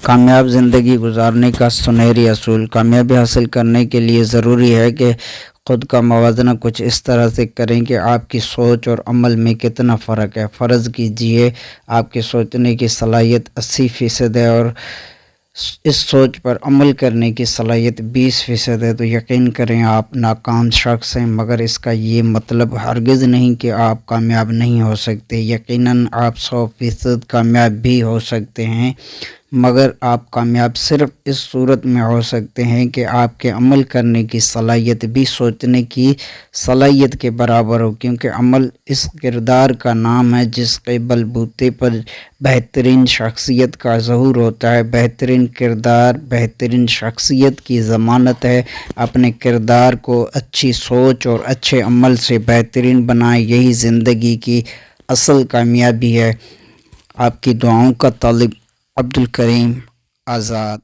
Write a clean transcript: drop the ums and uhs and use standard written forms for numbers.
کامیاب زندگی گزارنے کا سنہری اصول۔ کامیابی حاصل کرنے کے لیے ضروری ہے کہ خود کا موازنہ کچھ اس طرح سے کریں کہ آپ کی سوچ اور عمل میں کتنا فرق ہے۔ فرض کیجئے آپ کی سوچنے کی صلاحیت 80% ہے اور اس سوچ پر عمل کرنے کی صلاحیت 20% ہے، تو یقین کریں آپ ناکام شخص ہیں، مگر اس کا یہ مطلب ہرگز نہیں کہ آپ کامیاب نہیں ہو سکتے۔ یقیناً آپ 100% کامیاب بھی ہو سکتے ہیں، مگر آپ کامیاب صرف اس صورت میں ہو سکتے ہیں کہ آپ کے عمل کرنے کی صلاحیت بھی سوچنے کی صلاحیت کے برابر ہو، کیونکہ عمل اس کردار کا نام ہے جس کے بلبوتے پر بہترین شخصیت کا ظہور ہوتا ہے۔ بہترین کردار بہترین شخصیت کی ضمانت ہے۔ اپنے کردار کو اچھی سوچ اور اچھے عمل سے بہترین بنائیں، یہی زندگی کی اصل کامیابی ہے۔ آپ کی دعاؤں کا طالب عبدالکریم آزاد۔